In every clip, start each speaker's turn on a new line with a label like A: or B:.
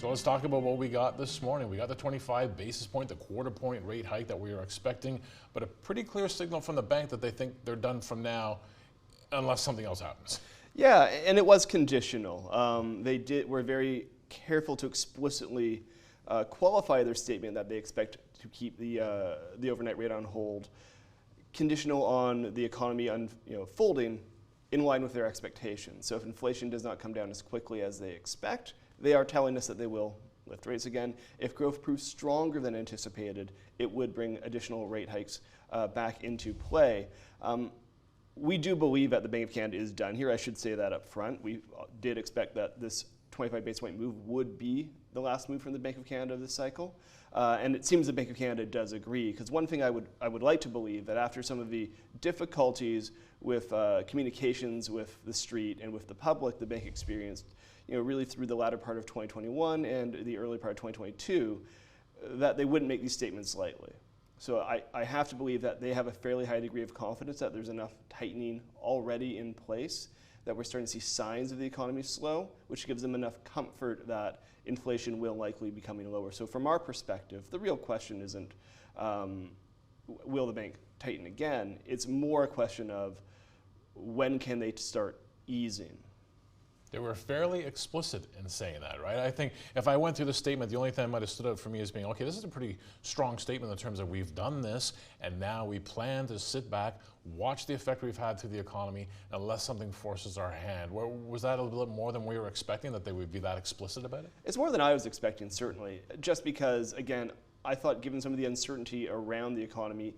A: So let's talk about what we got this morning. We got the 25 basis point, the quarter point rate hike that we were expecting, but a pretty clear signal from the bank that they think they're done from now unless something else happens.
B: Yeah, and it was conditional. Were very careful to explicitly qualify their statement that they expect to keep the overnight rate on hold, conditional on the economy folding in line with their expectations. So if inflation does not come down as quickly as they expect, they are telling us that they will lift rates again. If growth proves stronger than anticipated, it would bring additional rate hikes back into play. We do believe that the Bank of Canada is done here. I should say that up front. We did expect that this 25 basis point move would be the last move from the Bank of Canada this cycle. And it seems the Bank of Canada does agree, because one thing I would like to believe that after some of the difficulties with communications with the street and with the public the bank experienced, really through the latter part of 2021 and the early part of 2022, that they wouldn't make these statements lightly. So I have to believe that they have a fairly high degree of confidence that there's enough tightening already in place, that we're starting to see signs of the economy slow, which gives them enough comfort that inflation will likely be coming lower. So from our perspective, the real question isn't will the bank tighten again? It's more a question of when can they start easing?
A: They were fairly explicit in saying that, right? I think if I went through the statement, the only thing that might have stood out for me is being, okay, this is a pretty strong statement in terms of we've done this, and now we plan to sit back, watch the effect we've had to the economy, unless something forces our hand. Was that a little bit more than we were expecting, that they would be that explicit about it?
B: It's more than I was expecting, certainly, just because, again, I thought given some of the uncertainty around the economy,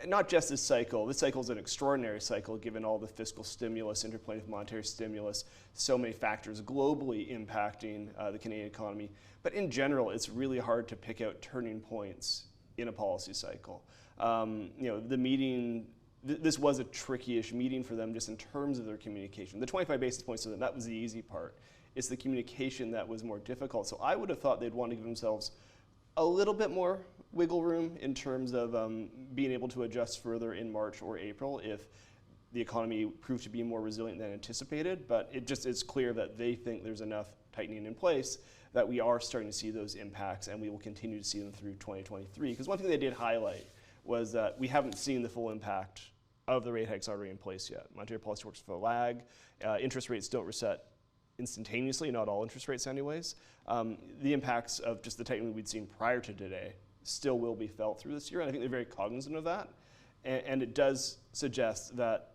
B: not just this cycle is an extraordinary cycle given all the fiscal stimulus, interplay with monetary stimulus, so many factors globally impacting the Canadian economy. But in general, it's really hard to pick out turning points in a policy cycle. The meeting, this was a tricky-ish meeting for them just in terms of their communication. The 25 basis points to them, that was the easy part. It's the communication that was more difficult. So I would have thought they'd want to give themselves a little bit more wiggle room in terms of being able to adjust further in March or April if the economy proved to be more resilient than anticipated. But it just is clear that they think there's enough tightening in place that we are starting to see those impacts, and we will continue to see them through 2023. Because one thing they did highlight was that we haven't seen the full impact of the rate hikes already in place yet. Monetary policy works with a lag. Interest rates don't reset instantaneously, not all interest rates anyways. The impacts of just the tightening we'd seen prior to today still will be felt through this year, and I think they're very cognizant of that. And it does suggest that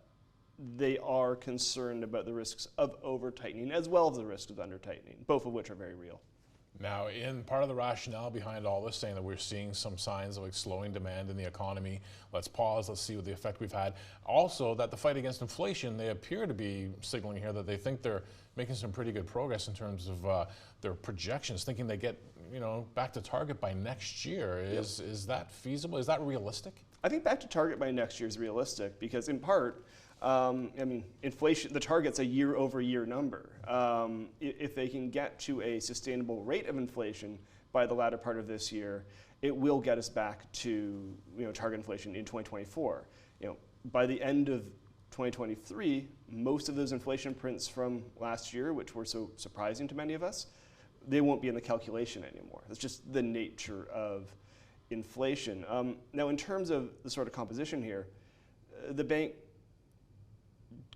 B: they are concerned about the risks of over-tightening as well as the risks of under-tightening, both of which are very real.
A: Now, in part of the rationale behind all this, saying that we're seeing some signs of slowing demand in the economy, let's pause, let's see what the effect we've had. Also, that the fight against inflation, they appear to be signaling here that they think they're making some pretty good progress in terms of their projections, thinking they get back to target by next year. Is that feasible? Is that realistic?
B: I think back to target by next year is realistic because, in part, inflation, the target's a year-over-year number. If they can get to a sustainable rate of inflation by the latter part of this year, it will get us back to target inflation in 2024. By the end of 2023, most of those inflation prints from last year, which were so surprising to many of us, they won't be in the calculation anymore. That's just the nature of inflation. Now, in terms of the sort of composition here, the bank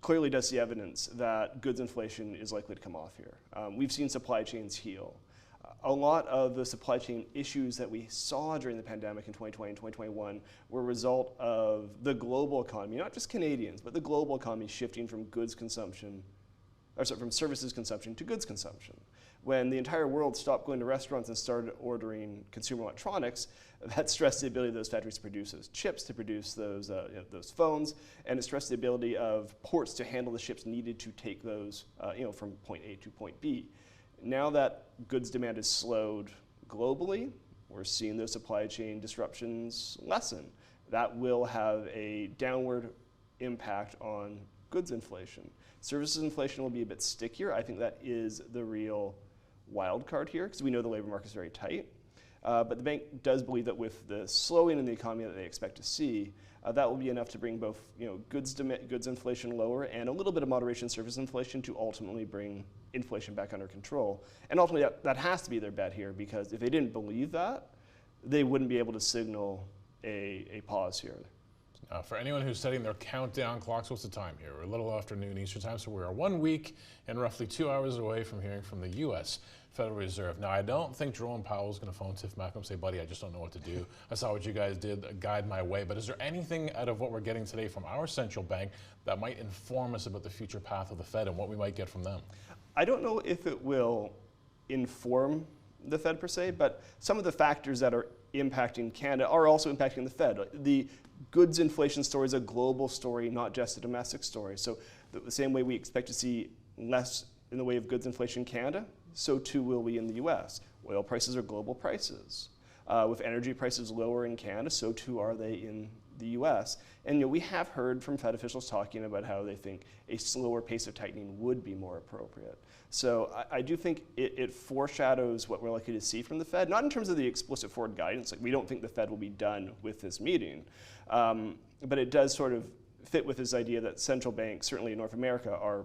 B: clearly does see evidence that goods inflation is likely to come off here. We've seen supply chains heal. A lot of the supply chain issues that we saw during the pandemic in 2020 and 2021 were a result of the global economy, not just Canadians, but the global economy shifting from from services consumption to goods consumption. When the entire world stopped going to restaurants and started ordering consumer electronics, that stressed the ability of those factories to produce those chips, to produce those phones, and it stressed the ability of ports to handle the ships needed to take those from point A to point B. Now that goods demand is slowed globally, we're seeing those supply chain disruptions lessen. That will have a downward impact on goods inflation. Services inflation will be a bit stickier. I think that is the real wild card here because we know the labor market is very tight. But the bank does believe that with the slowing in the economy that they expect to see, that will be enough to bring both goods inflation lower and a little bit of moderation in service inflation to ultimately bring inflation back under control. And ultimately that has to be their bet here, because if they didn't believe that, they wouldn't be able to signal a pause here.
A: For anyone who's setting their countdown clocks, what's the time here? We're a little after noon Eastern time, so we are 1 week and roughly 2 hours away from hearing from the U.S. Federal Reserve. Now, I don't think Jerome Powell is going to phone Tiff Macklem and say, buddy, I just don't know what to do. I saw what you guys did, guide my way. But is there anything out of what we're getting today from our central bank that might inform us about the future path of the Fed and what we might get from them?
B: I don't know if it will inform the Fed per se, but some of the factors that are impacting Canada are also impacting the Fed. The goods inflation story is a global story, not just a domestic story. So the same way we expect to see less in the way of goods inflation in Canada, so too will we in the US. Oil prices are global prices. With energy prices lower in Canada, so too are they in the US. And we have heard from Fed officials talking about how they think a slower pace of tightening would be more appropriate. So I do think it foreshadows what we're likely to see from the Fed, not in terms of the explicit forward guidance. Like, we don't think the Fed will be done with this meeting, but it does sort of fit with this idea that central banks, certainly in North America, are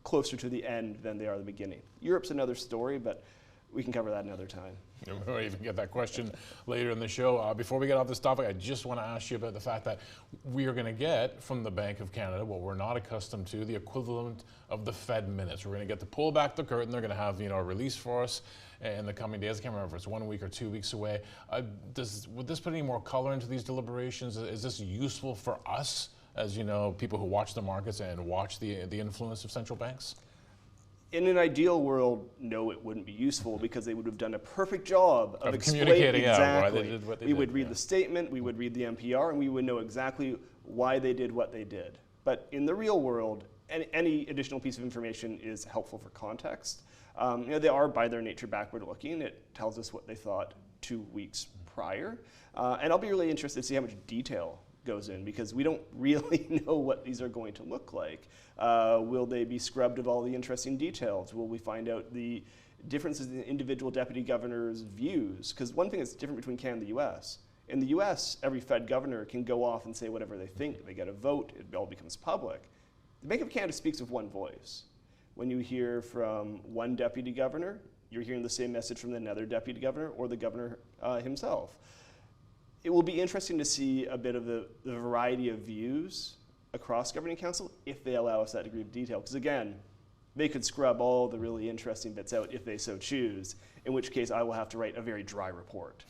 B: closer to the end than they are the beginning. Europe's another story, but we can cover that another time.
A: We might even get that question later in the show. Before we get off this topic, I just want to ask you about the fact that we are going to get from the Bank of Canada what we're not accustomed to, the equivalent of the Fed minutes. We're going to get to pull back the curtain. They're going to have a release for us in the coming days. I can't remember if it's 1 week or 2 weeks away. Would this put any more color into these deliberations? Is this useful for us as people who watch the markets and watch the influence of central banks?
B: In an ideal world, no, it wouldn't be useful, because they would have done a perfect job of
A: communicating
B: exactly
A: out why they did what they did.
B: We would read the statement, we would read the NPR, and we would know exactly why they did what they did. But in the real world, any additional piece of information is helpful for context. They are, by their nature, backward-looking. It tells us what they thought 2 weeks prior. And I'll be really interested to see how much detail goes in, because we don't really know what these are going to look like. Will they be scrubbed of all the interesting details? Will we find out the differences in individual deputy governors' views? Because one thing that's different between Canada and the US, in the US, every Fed governor can go off and say whatever they think. They get a vote, it all becomes public. The Bank of Canada speaks with one voice. When you hear from one deputy governor, you're hearing the same message from another deputy governor or the governor himself. It will be interesting to see a bit of the variety of views across Governing Council if they allow us that degree of detail. Because again, they could scrub all the really interesting bits out if they so choose, in which case I will have to write a very dry report.